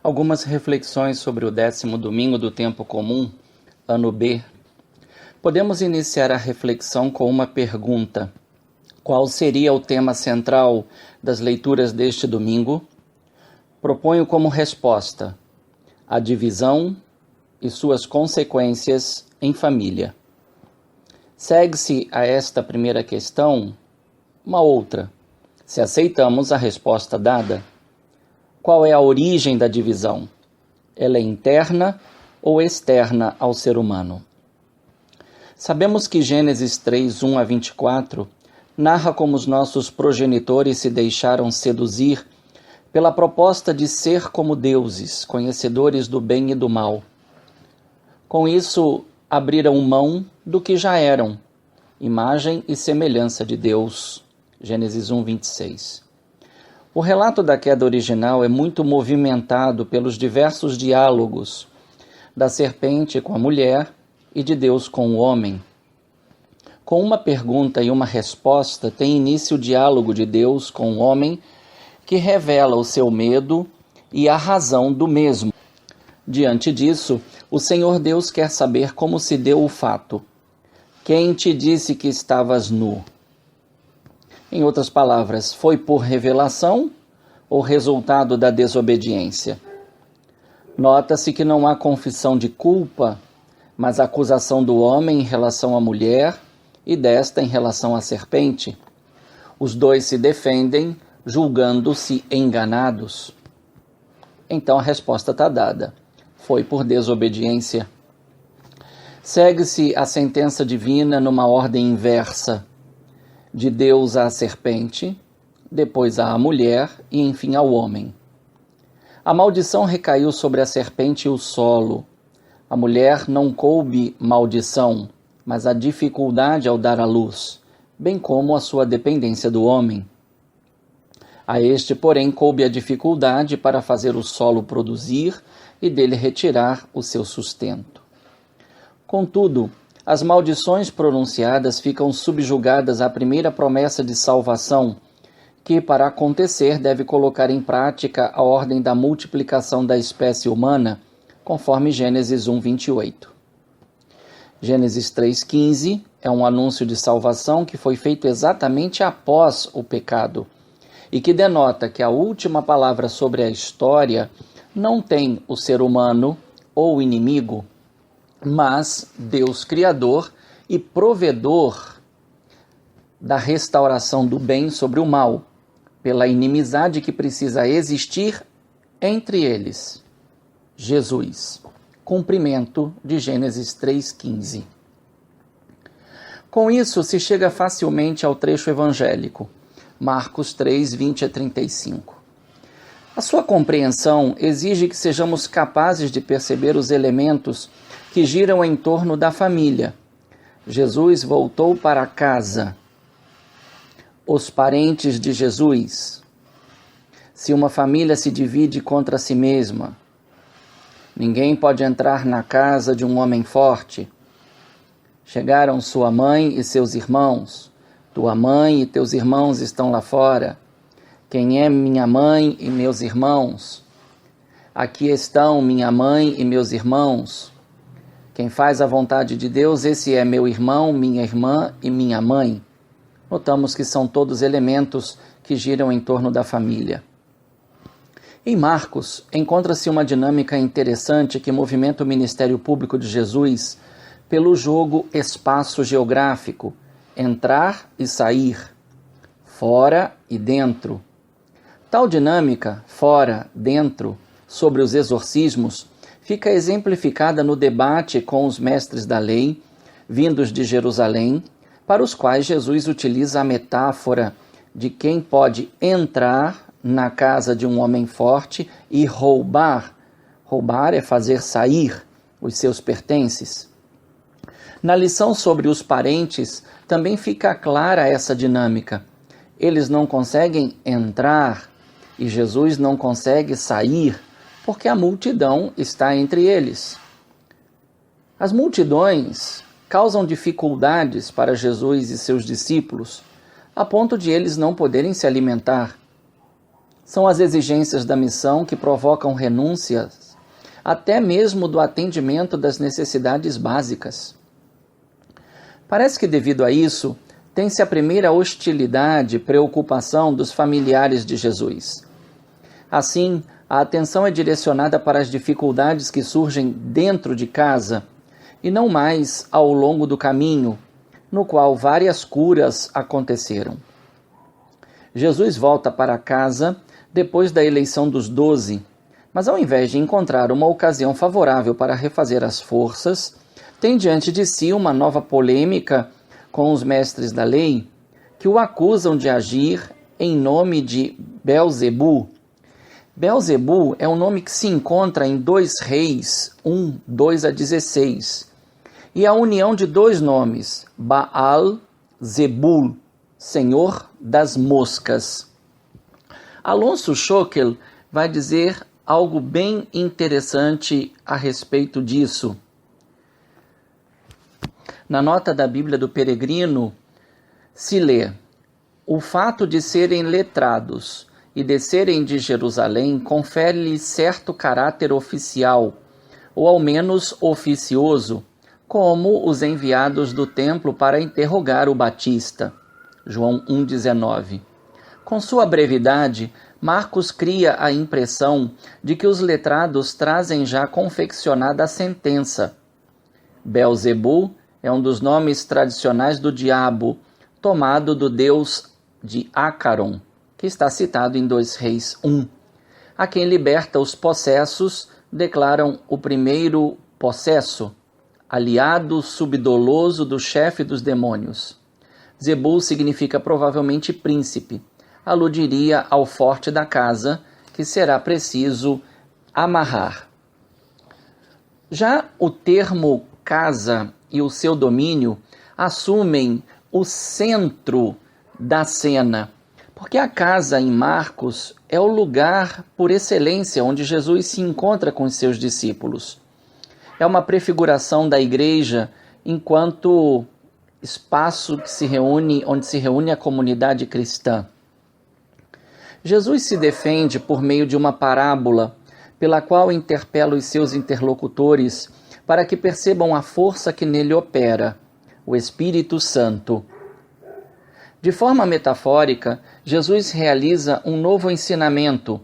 Algumas reflexões sobre o 10º domingo do tempo comum, ano B. Podemos iniciar a reflexão com uma pergunta. Qual seria o tema central das leituras deste domingo? Proponho como resposta a divisão e suas consequências em família. Segue-se a esta primeira questão uma outra, se aceitamos a resposta dada. Qual é a origem da divisão? Ela é interna ou externa ao ser humano? Sabemos que Gênesis 3, 1 a 24, narra como os nossos progenitores se deixaram seduzir pela proposta de ser como deuses, conhecedores do bem e do mal. Com isso, abriram mão do que já eram, imagem e semelhança de Deus. Gênesis 1, 26. O relato da queda original é muito movimentado pelos diversos diálogos da serpente com a mulher e de Deus com o homem. Com uma pergunta e uma resposta, tem início o diálogo de Deus com o homem, que revela o seu medo e a razão do mesmo. Diante disso, o Senhor Deus quer saber como se deu o fato. Quem te disse que estavas nu? Em outras palavras, foi por revelação ou resultado da desobediência? Nota-se que não há confissão de culpa, mas acusação do homem em relação à mulher e desta em relação à serpente. Os dois se defendem, julgando-se enganados. Então a resposta está dada. Foi por desobediência. Segue-se a sentença divina numa ordem inversa. De Deus à serpente, depois à mulher e enfim ao homem. A maldição recaiu sobre a serpente e o solo. A mulher não coube maldição, mas a dificuldade ao dar à luz, bem como a sua dependência do homem. A este, porém, coube a dificuldade para fazer o solo produzir e dele retirar o seu sustento. Contudo, as maldições pronunciadas ficam subjugadas à primeira promessa de salvação, que, para acontecer, deve colocar em prática a ordem da multiplicação da espécie humana, conforme Gênesis 1, 28. Gênesis 3,15 é um anúncio de salvação que foi feito exatamente após o pecado, e que denota que a última palavra sobre a história não tem o ser humano ou o inimigo, mas Deus Criador e provedor da restauração do bem sobre o mal, pela inimizade que precisa existir entre eles. Jesus. Cumprimento de Gênesis 3,15. Com isso, se chega facilmente ao trecho evangélico, Marcos 3, 20 a 35. A sua compreensão exige que sejamos capazes de perceber os elementos que giram em torno da família. Jesus voltou para casa. Os parentes de Jesus. Se uma família se divide contra si mesma, ninguém pode entrar na casa de um homem forte. Chegaram sua mãe e seus irmãos. Tua mãe e teus irmãos estão lá fora. Quem é minha mãe e meus irmãos? Aqui estão minha mãe e meus irmãos. Quem faz a vontade de Deus, esse é meu irmão, minha irmã e minha mãe. Notamos que são todos elementos que giram em torno da família. Em Marcos, encontra-se uma dinâmica interessante que movimenta o ministério público de Jesus pelo jogo espaço-geográfico, entrar e sair, fora e dentro. Tal dinâmica, fora, dentro, sobre os exorcismos, fica exemplificada no debate com os mestres da lei, vindos de Jerusalém, para os quais Jesus utiliza a metáfora de quem pode entrar na casa de um homem forte e roubar. Roubar é fazer sair os seus pertences. Na lição sobre os parentes, também fica clara essa dinâmica. Eles não conseguem entrar e Jesus não consegue sair, porque a multidão está entre eles. As multidões causam dificuldades para Jesus e seus discípulos, a ponto de eles não poderem se alimentar. São as exigências da missão que provocam renúncias, até mesmo do atendimento das necessidades básicas. Parece que devido a isso, tem-se a primeira hostilidade e preocupação dos familiares de Jesus. Assim, a atenção é direcionada para as dificuldades que surgem dentro de casa e não mais ao longo do caminho, no qual várias curas aconteceram. Jesus volta para casa depois da eleição dos 12, mas ao invés de encontrar uma ocasião favorável para refazer as forças, tem diante de si uma nova polêmica com os mestres da lei, que o acusam de agir em nome de Belzebu. Belzebu é um nome que se encontra em 2 Reis 1, 2-16, e a união de 2 nomes, Baal-Zebul, Senhor das Moscas. Alonso Schockel vai dizer algo bem interessante a respeito disso. Na nota da Bíblia do Peregrino, se lê: o fato de serem letrados e descerem de Jerusalém confere-lhes certo caráter oficial, ou ao menos oficioso, como os enviados do templo para interrogar o Batista. João 1,19. Com sua brevidade, Marcos cria a impressão de que os letrados trazem já confeccionada a sentença. Belzebu é um dos nomes tradicionais do diabo, tomado do deus de Acaron, que está citado em 2 Reis 1. A quem liberta os possessos, declaram o primeiro possesso, aliado subdoloso do chefe dos demônios. Zebul significa provavelmente príncipe, aludiria ao forte da casa, que será preciso amarrar. Já o termo casa e o seu domínio assumem o centro da cena, porque a casa em Marcos é o lugar por excelência onde Jesus se encontra com os seus discípulos. É uma prefiguração da igreja enquanto espaço que se reúne, onde se reúne a comunidade cristã. Jesus se defende por meio de uma parábola, pela qual interpela os seus interlocutores para que percebam a força que nele opera, o Espírito Santo. De forma metafórica, Jesus realiza um novo ensinamento,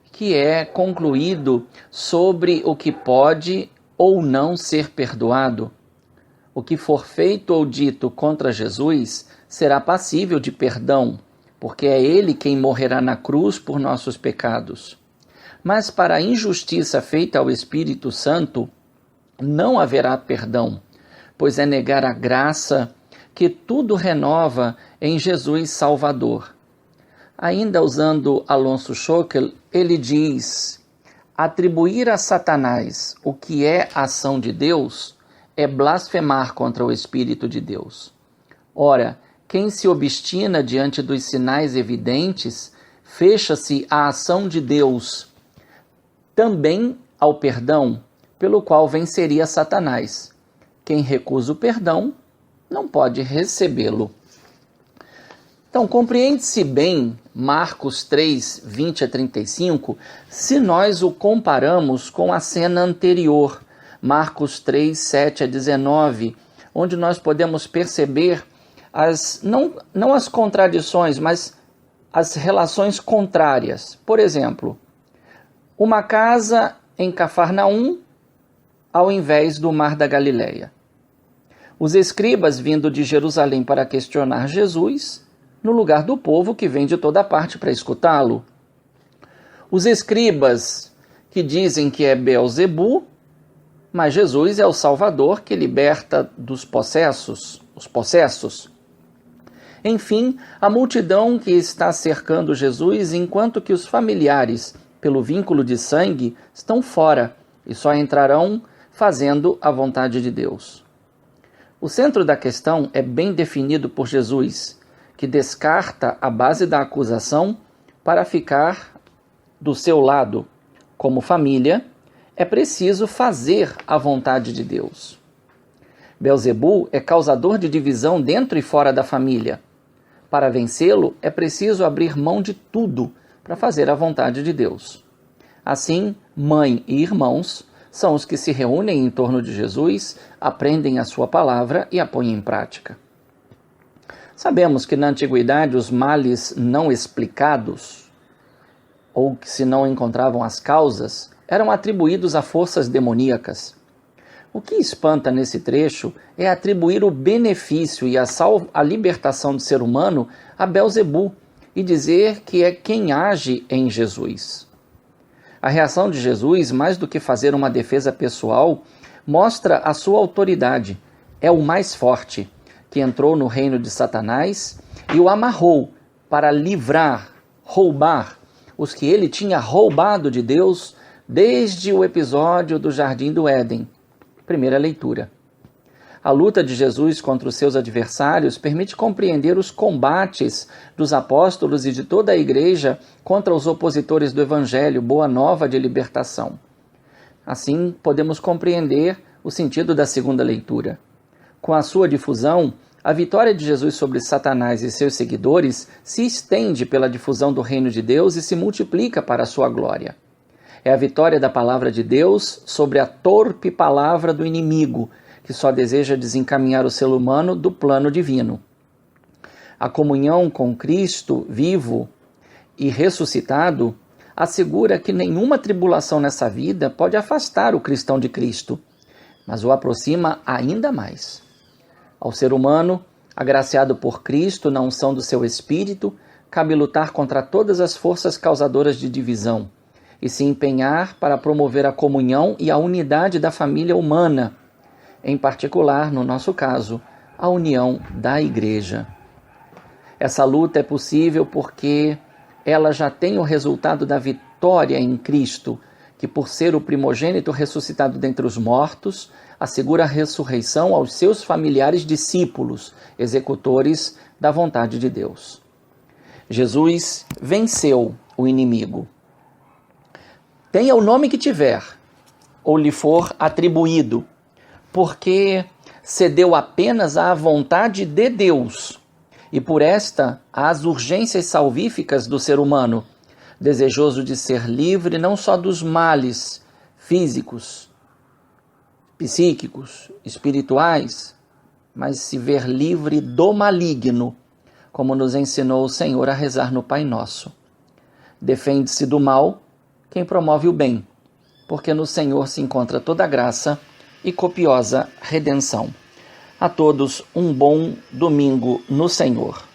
que é concluído sobre o que pode ou não ser perdoado. O que for feito ou dito contra Jesus será passível de perdão, porque é ele quem morrerá na cruz por nossos pecados. Mas para a injustiça feita ao Espírito Santo, não haverá perdão, pois é negar a graça que tudo renova em Jesus Salvador. Ainda usando Alonso Schockel, ele diz: atribuir a Satanás o que é ação de Deus é blasfemar contra o Espírito de Deus. Ora, quem se obstina diante dos sinais evidentes, fecha-se à ação de Deus, também ao perdão, pelo qual venceria Satanás. Quem recusa o perdão não pode recebê-lo. Então, compreende-se bem Marcos 3, 20-35, se nós o comparamos com a cena anterior, Marcos 3, 7-19, onde nós podemos perceber não as contradições, mas as relações contrárias. Por exemplo, uma casa em Cafarnaum, ao invés do Mar da Galileia. Os escribas vindo de Jerusalém para questionar Jesus, no lugar do povo que vem de toda parte para escutá-lo. Os escribas que dizem que é Belzebu, mas Jesus é o Salvador que liberta dos possessos, os possessos. Enfim, a multidão que está cercando Jesus, enquanto que os familiares, pelo vínculo de sangue, estão fora e só entrarão fazendo a vontade de Deus. O centro da questão é bem definido por Jesus, que descarta a base da acusação para ficar do seu lado. Como família, é preciso fazer a vontade de Deus. Belzebu é causador de divisão dentro e fora da família. Para vencê-lo, é preciso abrir mão de tudo, para fazer a vontade de Deus. Assim, mãe e irmãos são os que se reúnem em torno de Jesus, aprendem a sua palavra e a põem em prática. Sabemos que na antiguidade os males não explicados, ou que se não encontravam as causas, eram atribuídos a forças demoníacas. O que espanta nesse trecho é atribuir o benefício e a libertação do ser humano a Belzebu e dizer que é quem age em Jesus. A reação de Jesus, mais do que fazer uma defesa pessoal, mostra a sua autoridade. É o mais forte, que entrou no reino de Satanás e o amarrou para livrar, roubar os que ele tinha roubado de Deus desde o episódio do Jardim do Éden. Primeira leitura. A luta de Jesus contra os seus adversários permite compreender os combates dos apóstolos e de toda a igreja contra os opositores do Evangelho, boa nova de libertação. Assim, podemos compreender o sentido da segunda leitura. Com a sua difusão, a vitória de Jesus sobre Satanás e seus seguidores se estende pela difusão do reino de Deus e se multiplica para a sua glória. É a vitória da palavra de Deus sobre a torpe palavra do inimigo, que só deseja desencaminhar o ser humano do plano divino. A comunhão com Cristo vivo e ressuscitado assegura que nenhuma tribulação nessa vida pode afastar o cristão de Cristo, mas o aproxima ainda mais. Ao ser humano, agraciado por Cristo na unção do seu Espírito, cabe lutar contra todas as forças causadoras de divisão e se empenhar para promover a comunhão e a unidade da família humana, em particular, no nosso caso, a união da Igreja. Essa luta é possível porque ela já tem o resultado da vitória em Cristo, que por ser o primogênito ressuscitado dentre os mortos, assegura a ressurreição aos seus familiares discípulos, executores da vontade de Deus. Jesus venceu o inimigo. Tenha o nome que tiver, ou lhe for atribuído, porque cedeu apenas à vontade de Deus, e por esta às urgências salvíficas do ser humano, desejoso de ser livre não só dos males físicos, psíquicos, espirituais, mas se ver livre do maligno, como nos ensinou o Senhor a rezar no Pai Nosso. Defende-se do mal quem promove o bem, porque no Senhor se encontra toda a graça e copiosa redenção. A todos um bom domingo no Senhor.